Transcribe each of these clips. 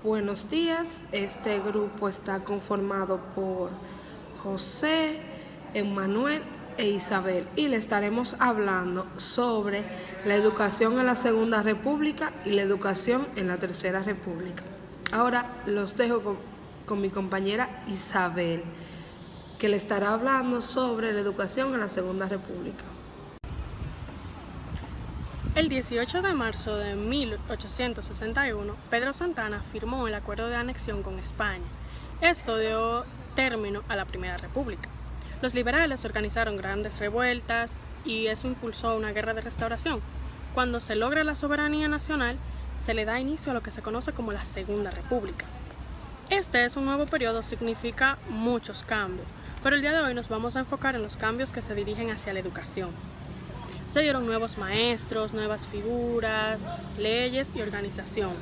Buenos días, este grupo está conformado por José, Emmanuel e Isabel y le estaremos hablando sobre la educación en la Segunda República y la educación en la Tercera República. Ahora los dejo con mi compañera Isabel, que le estará hablando sobre la educación en la Segunda República. El 18 de marzo de 1861, Pedro Santana firmó el acuerdo de anexión con España. Esto dio término a la Primera República. Los liberales organizaron grandes revueltas y eso impulsó una guerra de restauración. Cuando se logra la soberanía nacional, se le da inicio a lo que se conoce como la Segunda República. Este es un nuevo periodo, significa muchos cambios, pero el día de hoy nos vamos a enfocar en los cambios que se dirigen hacia la educación. Se dieron nuevos maestros, nuevas figuras, leyes y organización.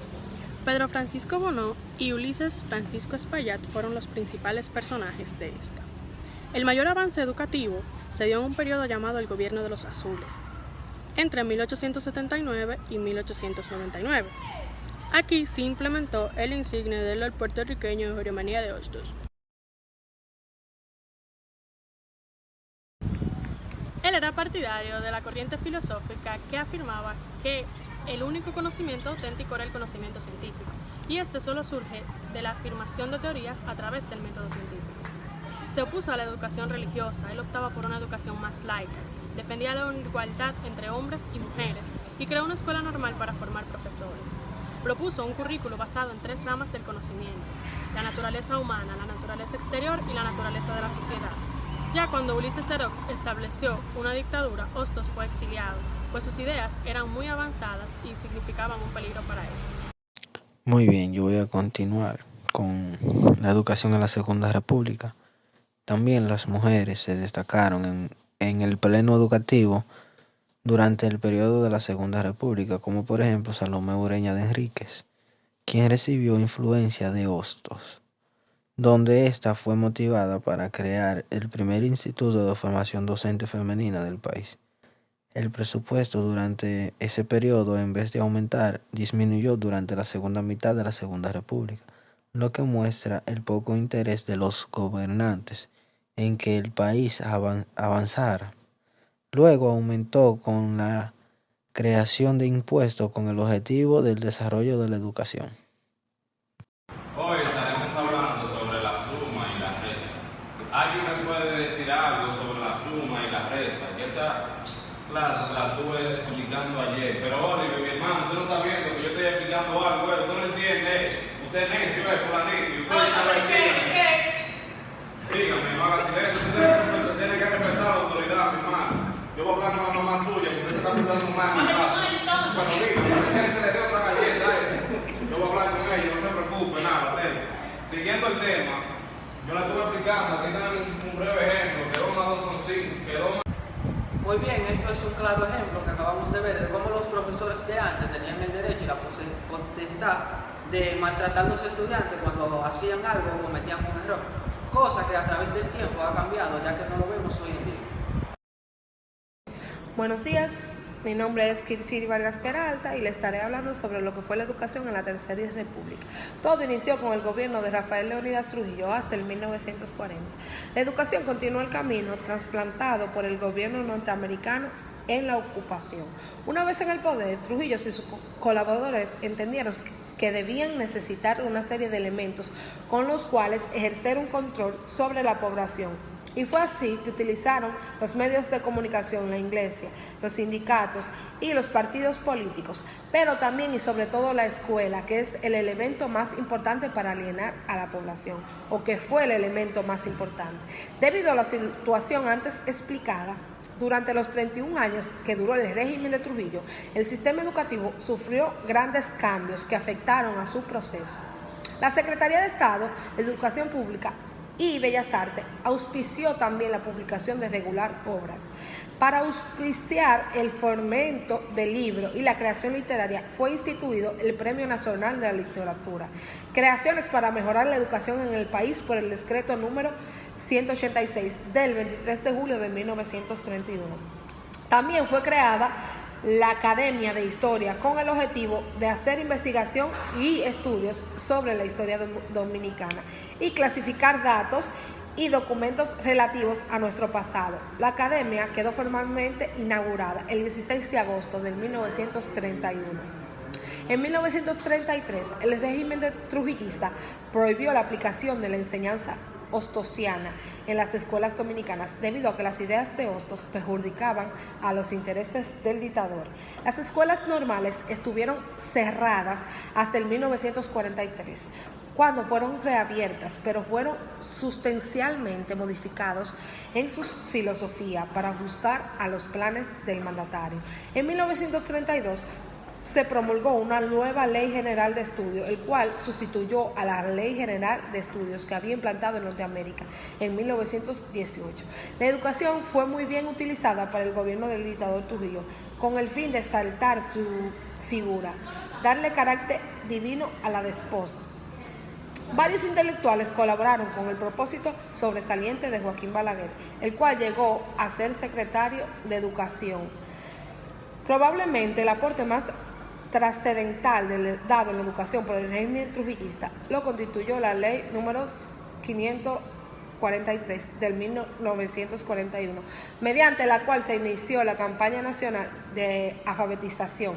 Pedro Francisco Bono y Ulises Francisco Espaillat fueron los principales personajes de esta. El mayor avance educativo se dio en un periodo llamado el Gobierno de los Azules, entre 1879 y 1899. Aquí se implementó el insigne del puertorriqueño Jorge Manía de Hostos. Él era partidario de la corriente filosófica que afirmaba que el único conocimiento auténtico era el conocimiento científico, y este solo surge de la afirmación de teorías a través del método científico. Se opuso a la educación religiosa, él optaba por una educación más laica, defendía la igualdad entre hombres y mujeres y creó una escuela normal para formar profesores. Propuso un currículo basado en 3 ramas del conocimiento: la naturaleza humana, la naturaleza exterior y la naturaleza de la sociedad. Ya cuando Ulises Xerox estableció una dictadura, Hostos fue exiliado, pues sus ideas eran muy avanzadas y significaban un peligro para él. Muy bien, yo voy a continuar con la educación en la Segunda República. También las mujeres se destacaron en el pleno educativo durante el periodo de la Segunda República, como por ejemplo Salomé Ureña de Enríquez, quien recibió influencia de Hostos, donde ésta fue motivada para crear el primer instituto de formación docente femenina del país. El presupuesto durante ese periodo, en vez de aumentar, disminuyó durante la segunda mitad de la Segunda República, lo que muestra el poco interés de los gobernantes en que el país avanzara. Luego aumentó con la creación de impuestos con el objetivo del desarrollo de la educación. Hoy estaremos hablando sobre la suma y la resta. ¿Alguien me puede decir algo sobre la suma y la resta? Que esa clase la estuve explicando ayer. Pero Oliver, mi hermano, tú no estás viendo que yo estoy explicando algo, tú no entiendes. Usted es necio, fulanito, y usted sabe qué. Dígame, no haga silencio, usted tiene que respetar la autoridad, mi hermano. Yo voy a hablar con la mamá suya, porque usted se está portando mal en mi casa. Bueno, dígame, usted tiene que decir otra galleta, Yo voy a hablar con ella, no se preocupe, nada, Siguiendo el tema, yo la estuve explicando, aquí tenemos un breve ejemplo, que 2 más 2 son 5, que 2 más... Muy bien, esto es un claro ejemplo que acabamos de ver de cómo los profesores de antes tenían el derecho y la potestad de maltratar a los estudiantes cuando hacían algo o cometían un error, cosa que a través del tiempo ha cambiado, ya que no lo vemos hoy en día. Buenos días, mi nombre es Kirsiri Vargas Peralta y le estaré hablando sobre lo que fue la educación en la Tercera República. Todo inició con el gobierno de Rafael Leónidas Trujillo hasta el 1940. La educación continuó el camino trasplantado por el gobierno norteamericano en la ocupación. Una vez en el poder, Trujillo y sus colaboradores entendieron que debían necesitar una serie de elementos con los cuales ejercer un control sobre la población. Y fue así que utilizaron los medios de comunicación, la iglesia, los sindicatos y los partidos políticos, pero también y sobre todo la escuela, que es el elemento más importante para alienar a la población, o que fue el elemento más importante. Debido a la situación antes explicada, durante los 31 años que duró el régimen de Trujillo, el sistema educativo sufrió grandes cambios que afectaron a su proceso. La Secretaría de Estado de Educación Pública y Bellas Artes auspició también la publicación de regular obras. Para auspiciar el fomento del libro y la creación literaria fue instituido el Premio Nacional de la Literatura. Creaciones para mejorar la educación en el país por el decreto número 186 del 23 de julio de 1931. También fue creada la Academia de Historia con el objetivo de hacer investigación y estudios sobre la historia dominicana y clasificar datos y documentos relativos a nuestro pasado. La academia quedó formalmente inaugurada el 16 de agosto de 1931. En 1933, el régimen trujillista prohibió la aplicación de la enseñanza hostosiana en las escuelas dominicanas debido a que las ideas de Hostos perjudicaban a los intereses del dictador. Las escuelas normales estuvieron cerradas hasta el 1943, cuando fueron reabiertas, pero fueron sustancialmente modificados en su filosofía para ajustar a los planes del mandatario. En 1932 se promulgó una nueva Ley General de Estudios, el cual sustituyó a la Ley General de Estudios que había implantado en Norteamérica en 1918. La educación fue muy bien utilizada para el gobierno del dictador Trujillo, con el fin de exaltar su figura, darle carácter divino a la despota. Varios intelectuales colaboraron con el propósito sobresaliente de Joaquín Balaguer, el cual llegó a ser secretario de Educación. Probablemente el aporte más trascendental dado en la educación por el régimen trujillista lo constituyó la ley número 543 del 1941, mediante la cual se inició la campaña nacional de alfabetización,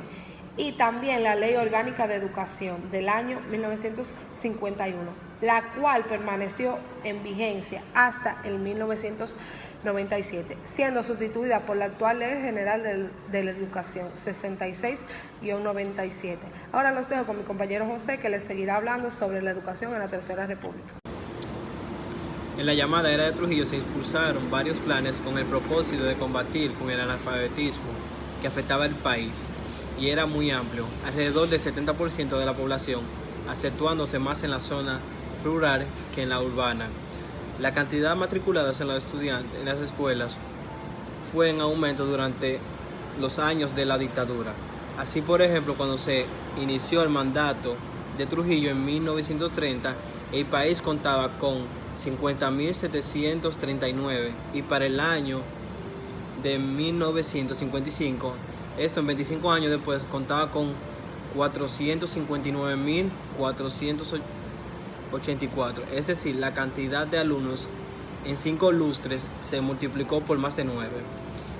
y también la Ley Orgánica de Educación del año 1951, la cual permaneció en vigencia hasta el 1997, siendo sustituida por la actual Ley General de la Educación 66-97. Ahora los dejo con mi compañero José, que les seguirá hablando sobre la educación en la Tercera República. En la llamada era de Trujillo se impulsaron varios planes con el propósito de combatir con el analfabetismo que afectaba al país, y era muy amplio, alrededor del 70% de la población, acentuándose más en la zona rural que en la urbana. La cantidad de matriculados en los estudiantes en las escuelas fue en aumento durante los años de la dictadura. Así, por ejemplo, cuando se inició el mandato de Trujillo en 1930, el país contaba con 50.739 y para el año de 1955, esto en 25 años después, contaba con 459.484, es decir, la cantidad de alumnos en 5 lustres se multiplicó por más de 9.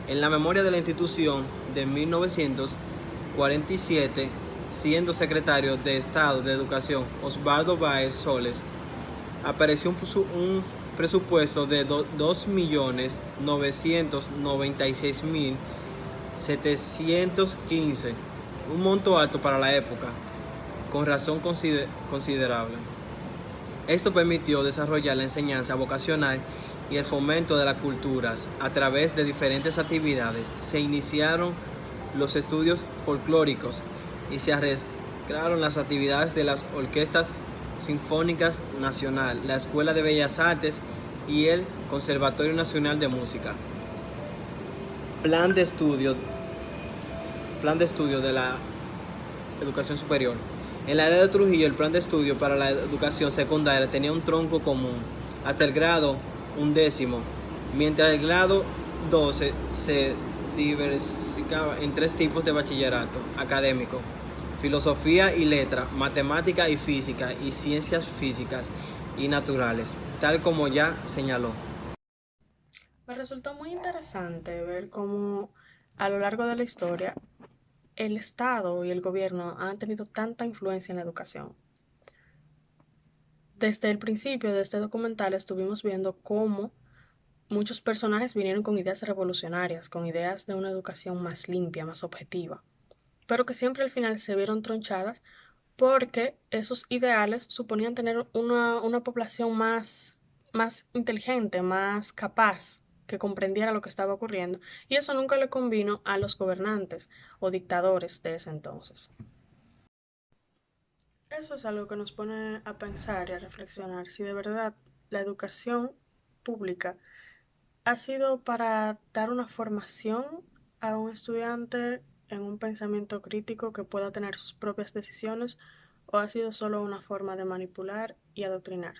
En la memoria de la institución de 1947, siendo secretario de Estado de Educación Osvaldo Báez Soles, apareció un presupuesto de 2.996.715, un monto alto para la época, con razón considerable. Esto permitió desarrollar la enseñanza vocacional y el fomento de las culturas a través de diferentes actividades. Se iniciaron los estudios folclóricos y se arreglaron las actividades de las orquestas sinfónicas nacional, la Escuela de Bellas Artes y el Conservatorio Nacional de Música. Plan de estudio de la educación superior. En la área de Trujillo, el plan de estudio para la educación secundaria tenía un tronco común hasta el grado 11, mientras el grado 12 se diversificaba en 3 tipos de bachillerato académico: filosofía y letra, matemática y física, y ciencias físicas y naturales, tal como ya señaló. Me resultó muy interesante ver cómo a lo largo de la historia el Estado y el gobierno han tenido tanta influencia en la educación. Desde el principio de este documental estuvimos viendo cómo muchos personajes vinieron con ideas revolucionarias, con ideas de una educación más limpia, más objetiva, pero que siempre al final se vieron tronchadas porque esos ideales suponían tener una población más inteligente, más capaz, que comprendiera lo que estaba ocurriendo, y eso nunca le convino a los gobernantes o dictadores de ese entonces. Eso es algo que nos pone a pensar y a reflexionar si de verdad la educación pública ha sido para dar una formación a un estudiante en un pensamiento crítico que pueda tener sus propias decisiones, o ha sido solo una forma de manipular y adoctrinar.